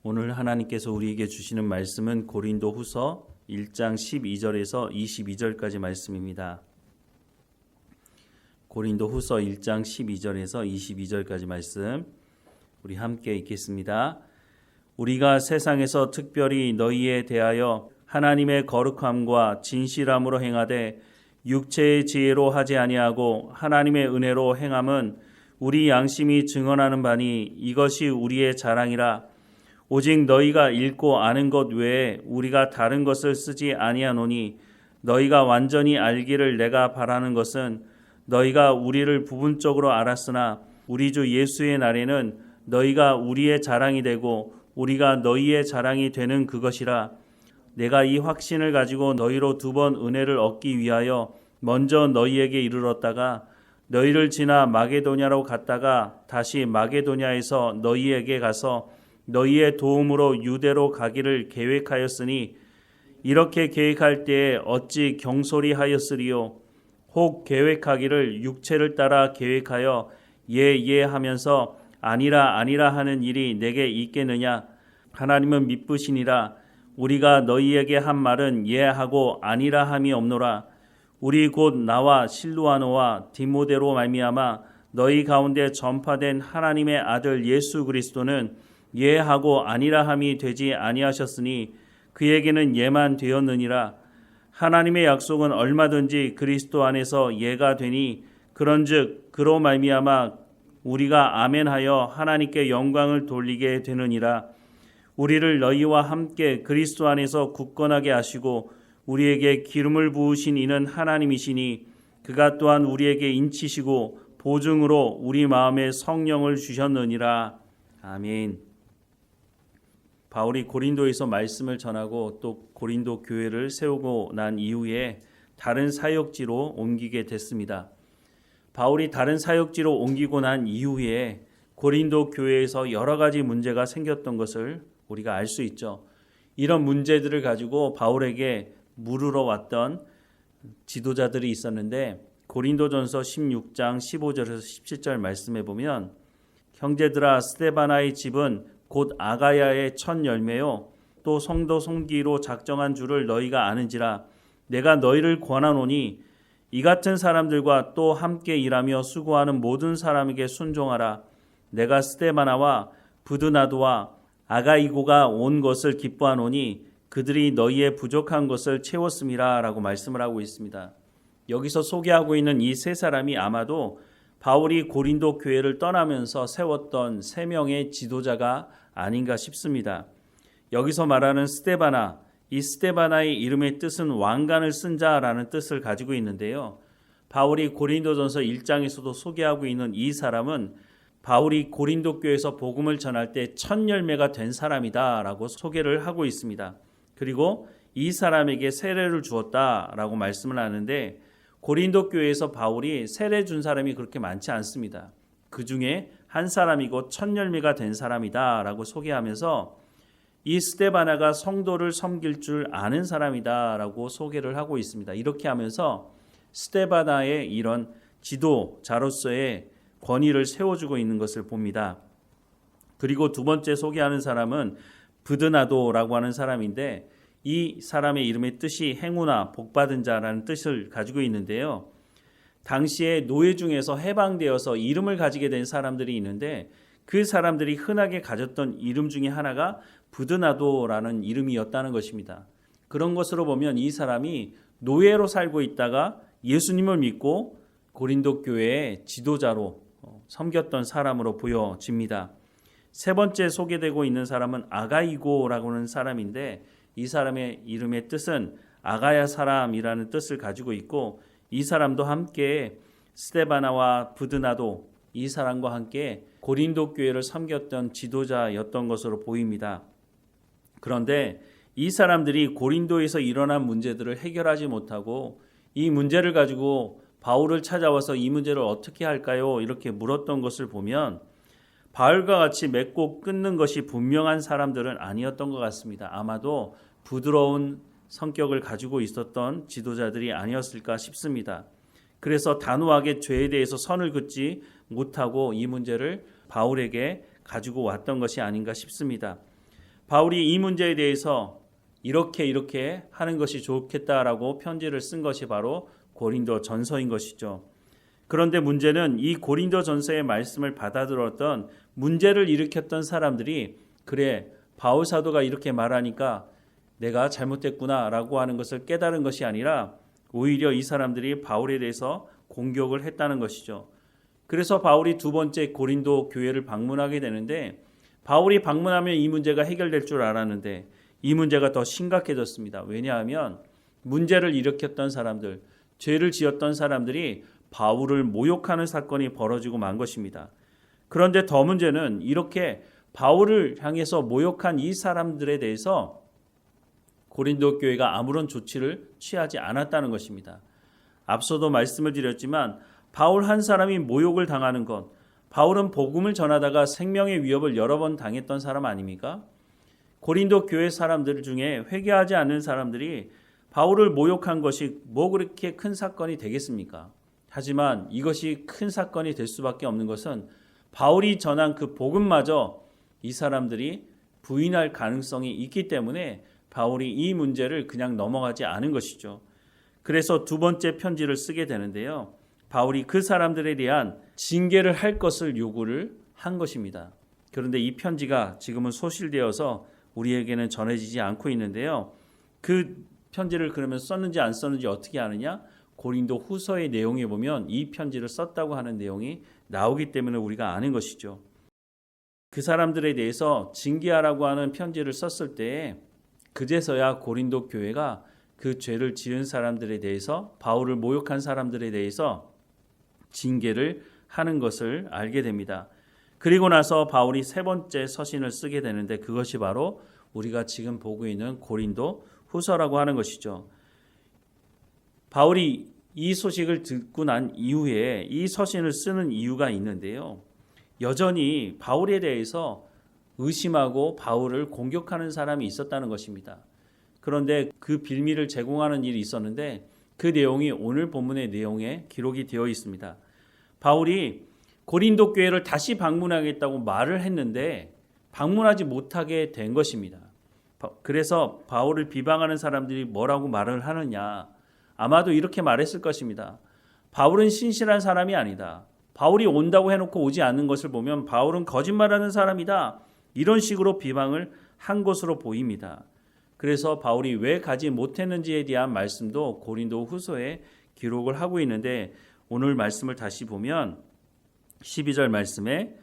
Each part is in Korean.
오늘 하나님께서 우리에게 주시는 말씀은 고린도후서 1장 12절에서 22절까지 말씀입니다. 고린도후서 1장 12절에서 22절까지 말씀 우리 함께 읽겠습니다. 우리가 세상에서 특별히 너희에 대하여 하나님의 거룩함과 진실함으로 행하되 육체의 지혜로 하지 아니하고 하나님의 은혜로 행함은 우리 양심이 증언하는 바니 이것이 우리의 자랑이라. 오직 너희가 읽고 아는 것 외에 우리가 다른 것을 쓰지 아니하노니 너희가 완전히 알기를 내가 바라는 것은 너희가 우리를 부분적으로 알았으나 우리 주 예수의 날에는 너희가 우리의 자랑이 되고 우리가 너희의 자랑이 되는 그것이라. 내가 이 확신을 가지고 너희로 2번 은혜를 얻기 위하여 먼저 너희에게 이르렀다가 너희를 지나 마게도냐로 갔다가 다시 마게도냐에서 너희에게 가서 너희의 도움으로 유대로 가기를 계획하였으니 이렇게 계획할 때에 어찌 경솔이하였으리요. 혹 계획하기를 육체를 따라 계획하여 예 하면서 아니라 하는 일이 내게 있겠느냐. 하나님은 미쁘시니라. 우리가 너희에게 한 말은 예하고 아니라 함이 없노라. 우리 곧 나와 실루아노와 디모데로 말미암아 너희 가운데 전파된 하나님의 아들 예수 그리스도는 예하고 아니라 함이 되지 아니하셨으니 그에게는 예만 되었느니라. 하나님의 약속은 얼마든지 그리스도 안에서 예가 되니 그런즉 그로 말미암아 우리가 아멘하여 하나님께 영광을 돌리게 되느니라. 우리를 너희와 함께 그리스도 안에서 굳건하게 하시고 우리에게 기름을 부으신 이는 하나님이시니 그가 또한 우리에게 인치시고 보증으로 우리 마음에 성령을 주셨느니라. 아멘. 바울이 고린도에서 말씀을 전하고 또 고린도 교회를 세우고 난 이후에 다른 사역지로 옮기게 됐습니다. 바울이 다른 사역지로 옮기고 난 이후에 고린도 교회에서 여러 가지 문제가 생겼던 것을 우리가 알 수 있죠. 이런 문제들을 가지고 바울에게 물으러 왔던 지도자들이 있었는데 고린도전서 16장 15절에서 17절 말씀해 보면 형제들아 스데바나의 집은 곧 아가야의 첫 열매요 또 성도 섬기로 작정한 줄을 너희가 아는지라. 내가 너희를 권하노니 이 같은 사람들과 또 함께 일하며 수고하는 모든 사람에게 순종하라. 내가 스데바나와 부드나도와 아가이고가 온 것을 기뻐하노니 그들이 너희의 부족한 것을 채웠음이라 라고 말씀을 하고 있습니다. 여기서 소개하고 있는 이 세 사람이 아마도 바울이 고린도 교회를 떠나면서 세웠던 3명의 지도자가 아닌가 싶습니다. 여기서 말하는 스데바나, 이 스데바나의 이름의 뜻은 왕관을 쓴 자라는 뜻을 가지고 있는데요. 바울이 고린도전서 1장에서도 소개하고 있는 이 사람은 바울이 고린도 교회에서 복음을 전할 때 첫 열매가 된 사람이다라고 소개를 하고 있습니다. 그리고 이 사람에게 세례를 주었다라고 말씀을 하는데 고린도 교회에서 바울이 세례 준 사람이 그렇게 많지 않습니다. 그 중에 한 사람이고 첫 열매가 된 사람이다라고 소개하면서 이 스데바나가 성도를 섬길 줄 아는 사람이다라고 소개를 하고 있습니다. 이렇게 하면서 스데바나의 이런 지도자로서의 권위를 세워주고 있는 것을 봅니다. 그리고 두 번째 소개하는 사람은 부드나도라고 하는 사람인데 이 사람의 이름의 뜻이 행우나 복받은 자라는 뜻을 가지고 있는데요. 당시에 노예 중에서 해방되어서 이름을 가지게 된 사람들이 있는데 그 사람들이 흔하게 가졌던 이름 중에 하나가 부드나도라는 이름이었다는 것입니다. 그런 것으로 보면 이 사람이 노예로 살고 있다가 예수님을 믿고 고린도 교회의 지도자로 섬겼던 사람으로 보여집니다. 세 번째 소개되고 있는 사람은 아가이고라고 하는 사람인데 이 사람의 이름의 뜻은 아가야 사람이라는 뜻을 가지고 있고 이 사람도 함께 스데바나와 부드나도 이 사람과 함께 고린도 교회를 섬겼던 지도자였던 것으로 보입니다. 그런데 이 사람들이 고린도에서 일어난 문제들을 해결하지 못하고 이 문제를 가지고 바울을 찾아와서 이 문제를 어떻게 할까요? 이렇게 물었던 것을 보면 바울과 같이 맺고 끊는 것이 분명한 사람들은 아니었던 것 같습니다. 아마도 부드러운 성격을 가지고 있었던 지도자들이 아니었을까 싶습니다. 그래서 단호하게 죄에 대해서 선을 긋지 못하고 이 문제를 바울에게 가지고 왔던 것이 아닌가 싶습니다. 바울이 이 문제에 대해서 이렇게 하는 것이 좋겠다라고 편지를 쓴 것이 바로 고린도 전서인 것이죠. 그런데 문제는 이 고린도 전서의 말씀을 받아들었던 문제를 일으켰던 사람들이 그래 바울 사도가 이렇게 말하니까 내가 잘못됐구나라고 하는 것을 깨달은 것이 아니라 오히려 이 사람들이 바울에 대해서 공격을 했다는 것이죠. 그래서 바울이 두 번째 고린도 교회를 방문하게 되는데 바울이 방문하면 이 문제가 해결될 줄 알았는데 이 문제가 더 심각해졌습니다. 왜냐하면 문제를 일으켰던 사람들, 죄를 지었던 사람들이 바울을 모욕하는 사건이 벌어지고 만 것입니다. 그런데 더 문제는 이렇게 바울을 향해서 모욕한 이 사람들에 대해서 고린도 교회가 아무런 조치를 취하지 않았다는 것입니다. 앞서도 말씀을 드렸지만 바울 한 사람이 모욕을 당하는 것, 바울은 복음을 전하다가 생명의 위협을 여러 번 당했던 사람 아닙니까? 고린도 교회 사람들 중에 회개하지 않는 사람들이 바울을 모욕한 것이 뭐 그렇게 큰 사건이 되겠습니까? 하지만 이것이 큰 사건이 될 수밖에 없는 것은 바울이 전한 그 복음마저 이 사람들이 부인할 가능성이 있기 때문에 바울이 이 문제를 그냥 넘어가지 않은 것이죠. 그래서 두 번째 편지를 쓰게 되는데요. 바울이 그 사람들에 대한 징계를 할 것을 요구를 한 것입니다. 그런데 이 편지가 지금은 소실되어서 우리에게는 전해지지 않고 있는데요. 그 편지를 그러면 썼는지 안 썼는지 어떻게 아느냐? 고린도 후서의 내용에 보면 이 편지를 썼다고 하는 내용이 나오기 때문에 우리가 아는 것이죠. 그 사람들에 대해서 징계하라고 하는 편지를 썼을 때에 그제서야 고린도 교회가 그 죄를 지은 사람들에 대해서 바울을 모욕한 사람들에 대해서 징계를 하는 것을 알게 됩니다. 그리고 나서 바울이 세 번째 서신을 쓰게 되는데 그것이 바로 우리가 지금 보고 있는 고린도 후서라고 하는 것이죠. 바울이 이 소식을 듣고 난 이후에 이 서신을 쓰는 이유가 있는데요. 여전히 바울에 대해서 의심하고 바울을 공격하는 사람이 있었다는 것입니다. 그런데 그 빌미를 제공하는 일이 있었는데 그 내용이 오늘 본문의 내용에 기록이 되어 있습니다. 바울이 고린도 교회를 다시 방문하겠다고 말을 했는데 방문하지 못하게 된 것입니다. 그래서 바울을 비방하는 사람들이 뭐라고 말을 하느냐? 아마도 이렇게 말했을 것입니다. 바울은 신실한 사람이 아니다. 바울이 온다고 해놓고 오지 않는 것을 보면 바울은 거짓말하는 사람이다. 이런 식으로 비방을 한 것으로 보입니다. 그래서 바울이 왜 가지 못했는지에 대한 말씀도 고린도 후서에 기록을 하고 있는데 오늘 말씀을 다시 보면 12절 말씀에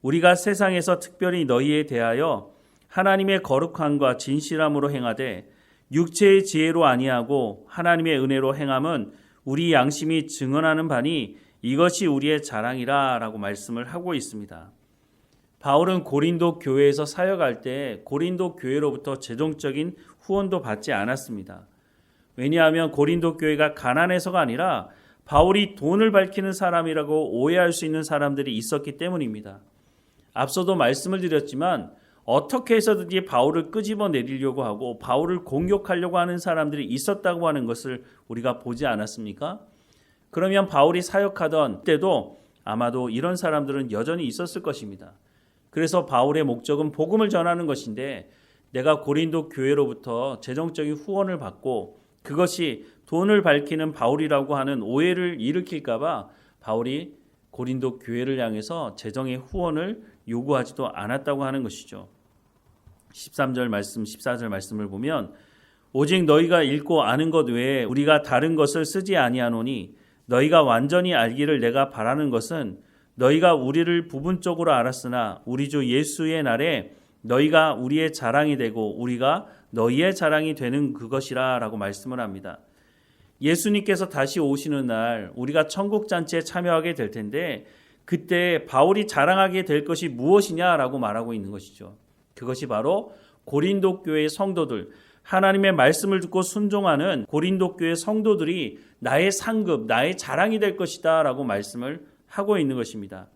우리가 세상에서 특별히 너희에 대하여 하나님의 거룩함과 진실함으로 행하되 육체의 지혜로 아니하고 하나님의 은혜로 행함은 우리 양심이 증언하는 바니 이것이 우리의 자랑이라 라고 말씀을 하고 있습니다. 바울은 고린도 교회에서 사역할 때 고린도 교회로부터 재정적인 후원도 받지 않았습니다. 왜냐하면 고린도 교회가 가난해서가 아니라 바울이 돈을 밝히는 사람이라고 오해할 수 있는 사람들이 있었기 때문입니다. 앞서도 말씀을 드렸지만 어떻게 해서든지 바울을 끄집어 내리려고 하고 바울을 공격하려고 하는 사람들이 있었다고 하는 것을 우리가 보지 않았습니까? 그러면 바울이 사역하던 때도 아마도 이런 사람들은 여전히 있었을 것입니다. 그래서 바울의 목적은 복음을 전하는 것인데 내가 고린도 교회로부터 재정적인 후원을 받고 그것이 돈을 밝히는 바울이라고 하는 오해를 일으킬까 봐 바울이 고린도 교회를 향해서 재정의 후원을 요구하지도 않았다고 하는 것이죠. 13절 말씀, 14절 말씀을 보면 오직 너희가 읽고 아는 것 외에 우리가 다른 것을 쓰지 아니하노니 너희가 완전히 알기를 내가 바라는 것은 너희가 우리를 부분적으로 알았으나 우리 주 예수의 날에 너희가 우리의 자랑이 되고 우리가 너희의 자랑이 되는 그것이라 라고 말씀을 합니다. 예수님께서 다시 오시는 날 우리가 천국잔치에 참여하게 될 텐데 그때 바울이 자랑하게 될 것이 무엇이냐라고 말하고 있는 것이죠. 그것이 바로 고린도 교회의 성도들, 하나님의 말씀을 듣고 순종하는 고린도 교회 성도들이 나의 상급, 나의 자랑이 될 것이다 라고 말씀을 하고 있는 것입니다.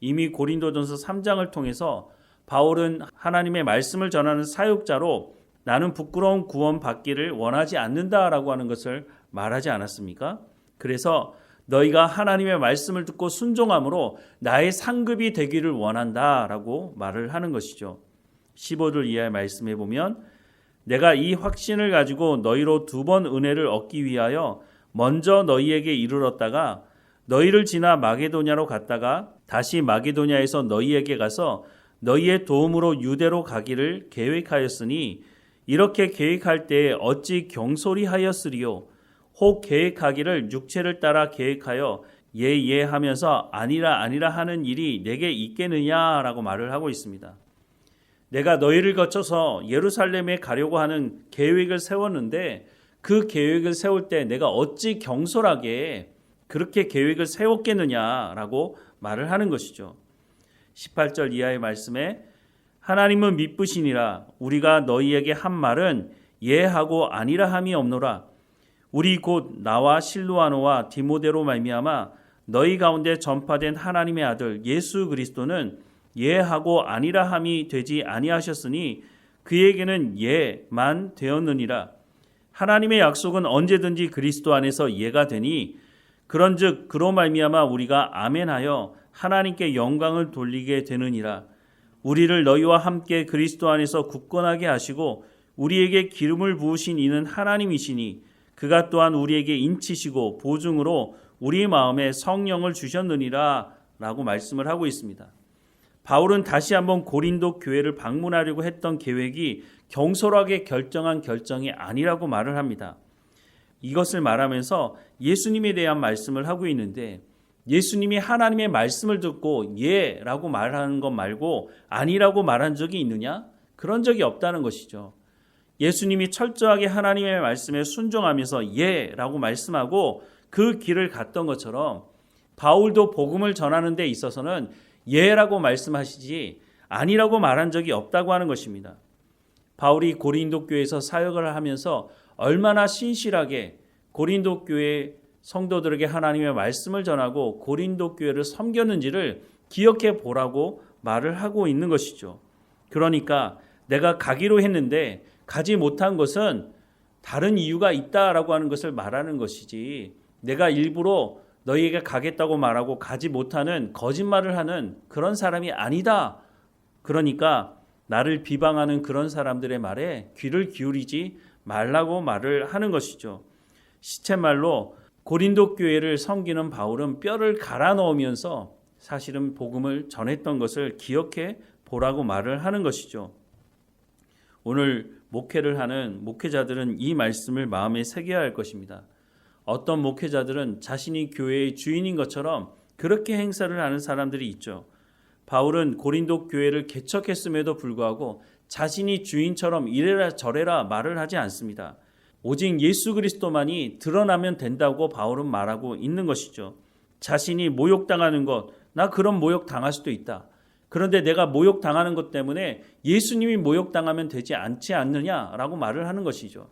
이미 고린도전서 3장을 통해서 바울은 하나님의 말씀을 전하는 사역자로 나는 부끄러운 구원 받기를 원하지 않는다라고 하는 것을 말하지 않았습니까? 그래서 너희가 하나님의 말씀을 듣고 순종함으로 나의 상급이 되기를 원한다라고 말을 하는 것이죠. 15절 이하의 말씀에 보면 내가 이 확신을 가지고 너희로 2번 은혜를 얻기 위하여 먼저 너희에게 이르렀다가 너희를 지나 마게도냐로 갔다가 다시 마게도냐에서 너희에게 가서 너희의 도움으로 유대로 가기를 계획하였으니 이렇게 계획할 때에 어찌 경솔히 하였으리요. 혹 계획하기를 육체를 따라 계획하여 예 하면서 아니라 하는 일이 내게 있겠느냐라고 말을 하고 있습니다. 내가 너희를 거쳐서 예루살렘에 가려고 하는 계획을 세웠는데 그 계획을 세울 때 내가 어찌 경솔하게 그렇게 계획을 세웠겠느냐라고 말을 하는 것이죠. 18절 이하의 말씀에 하나님은 미쁘시니라 우리가 너희에게 한 말은 예하고 아니라 함이 없노라. 우리 곧 나와 실루아노와 디모데로 말미암아 너희 가운데 전파된 하나님의 아들 예수 그리스도는 예하고 아니라 함이 되지 아니하셨으니 그에게는 예만 되었느니라. 하나님의 약속은 언제든지 그리스도 안에서 예가 되니 그런즉 그로 말미암아 우리가 아멘하여 하나님께 영광을 돌리게 되느니라. 우리를 너희와 함께 그리스도 안에서 굳건하게 하시고 우리에게 기름을 부으신 이는 하나님이시니 그가 또한 우리에게 인치시고 보증으로 우리 마음에 성령을 주셨느니라 라고 말씀을 하고 있습니다. 바울은 다시 한번 고린도 교회를 방문하려고 했던 계획이 경솔하게 결정한 결정이 아니라고 말을 합니다. 이것을 말하면서 예수님에 대한 말씀을 하고 있는데 예수님이 하나님의 말씀을 듣고 예라고 말하는 것 말고 아니라고 말한 적이 있느냐? 그런 적이 없다는 것이죠. 예수님이 철저하게 하나님의 말씀에 순종하면서 예라고 말씀하고 그 길을 갔던 것처럼 바울도 복음을 전하는 데 있어서는 예라고 말씀하시지 아니라고 말한 적이 없다고 하는 것입니다. 바울이 고린도 교회에서 사역을 하면서 얼마나 신실하게 고린도 교회 성도들에게 하나님의 말씀을 전하고 고린도 교회를 섬겼는지를 기억해 보라고 말을 하고 있는 것이죠. 그러니까 내가 가기로 했는데 가지 못한 것은 다른 이유가 있다라고 하는 것을 말하는 것이지 내가 일부러 너희에게 가겠다고 말하고 가지 못하는 거짓말을 하는 그런 사람이 아니다. 그러니까 나를 비방하는 그런 사람들의 말에 귀를 기울이지 말라고 말을 하는 것이죠. 시쳇말로 고린도 교회를 섬기는 바울은 뼈를 갈아 넣으면서 사실은 복음을 전했던 것을 기억해 보라고 말을 하는 것이죠. 오늘 목회를 하는 목회자들은 이 말씀을 마음에 새겨야 할 것입니다. 어떤 목회자들은 자신이 교회의 주인인 것처럼 그렇게 행사를 하는 사람들이 있죠. 바울은 고린도 교회를 개척했음에도 불구하고 자신이 주인처럼 이래라 저래라 말을 하지 않습니다. 오직 예수 그리스도만이 드러나면 된다고 바울은 말하고 있는 것이죠. 자신이 모욕당하는 것, 나 그런 모욕 당할 수도 있다. 그런데 내가 모욕당하는 것 때문에 예수님이 모욕당하면 되지 않지 않느냐라고 말을 하는 것이죠.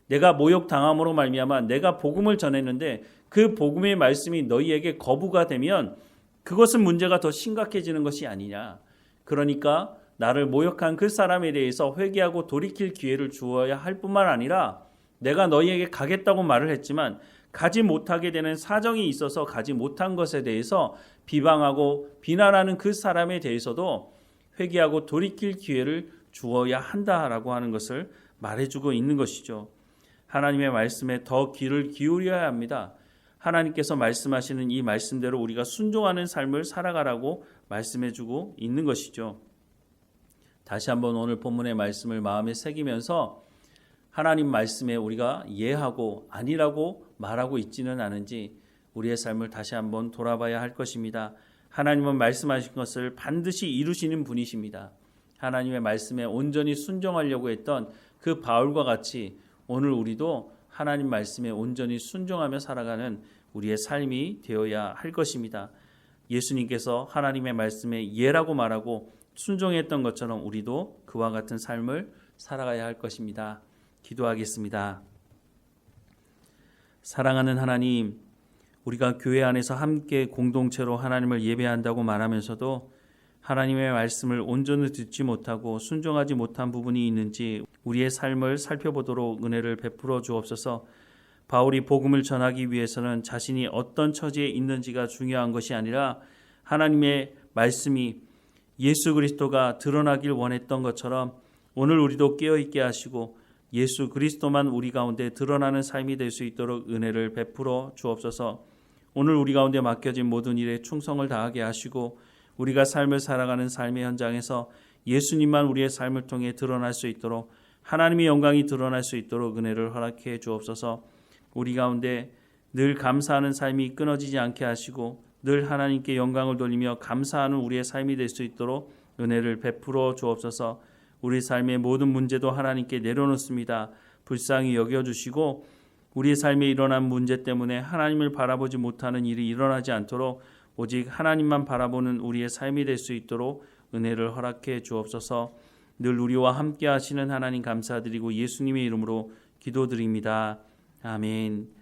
내가 모욕당함으로 말미암아 내가 복음을 전했는데 그 복음의 말씀이 너희에게 거부가 되면 그것은 문제가 더 심각해지는 것이 아니냐. 그러니까 나를 모욕한 그 사람에 대해서 회개하고 돌이킬 기회를 주어야 할 뿐만 아니라 내가 너희에게 가겠다고 말을 했지만 가지 못하게 되는 사정이 있어서 가지 못한 것에 대해서 비방하고 비난하는 그 사람에 대해서도 회개하고 돌이킬 기회를 주어야 한다라고 하는 것을 말해주고 있는 것이죠. 하나님의 말씀에 더 귀를 기울여야 합니다. 하나님께서 말씀하시는 이 말씀대로 우리가 순종하는 삶을 살아가라고 말씀해주고 있는 것이죠. 다시 한번 오늘 본문의 말씀을 마음에 새기면서 하나님 말씀에 우리가 예하고 아니라고 말하고 있지는 않은지 우리의 삶을 다시 한번 돌아봐야 할 것입니다. 하나님은 말씀하신 것을 반드시 이루시는 분이십니다. 하나님의 말씀에 온전히 순종하려고 했던 그 바울과 같이 오늘 우리도 하나님 말씀에 온전히 순종하며 살아가는 우리의 삶이 되어야 할 것입니다. 예수님께서 하나님의 말씀에 예라고 말하고 순종했던 것처럼 우리도 그와 같은 삶을 살아가야 할 것입니다. 기도하겠습니다. 사랑하는 하나님, 우리가 교회 안에서 함께 공동체로 하나님을 예배한다고 말하면서도 하나님의 말씀을 온전히 듣지 못하고 순종하지 못한 부분이 있는지 우리의 삶을 살펴보도록 은혜를 베풀어 주옵소서. 바울이 복음을 전하기 위해서는 자신이 어떤 처지에 있는지가 중요한 것이 아니라 하나님의 말씀이 예수 그리스도가 드러나길 원했던 것처럼 오늘 우리도 깨어있게 하시고 예수 그리스도만 우리 가운데 드러나는 삶이 될 수 있도록 은혜를 베풀어 주옵소서. 오늘 우리 가운데 맡겨진 모든 일에 충성을 다하게 하시고 우리가 삶을 살아가는 삶의 현장에서 예수님만 우리의 삶을 통해 드러날 수 있도록 하나님의 영광이 드러날 수 있도록 은혜를 허락해 주옵소서. 우리 가운데 늘 감사하는 삶이 끊어지지 않게 하시고 늘 하나님께 영광을 돌리며 감사하는 우리의 삶이 될 수 있도록 은혜를 베풀어 주옵소서. 우리 삶의 모든 문제도 하나님께 내려놓습니다. 불쌍히 여겨주시고 우리의 삶에 일어난 문제 때문에 하나님을 바라보지 못하는 일이 일어나지 않도록 오직 하나님만 바라보는 우리의 삶이 될 수 있도록 은혜를 허락해 주옵소서. 늘 우리와 함께 하시는 하나님 감사드리고 예수님의 이름으로 기도드립니다. 아멘.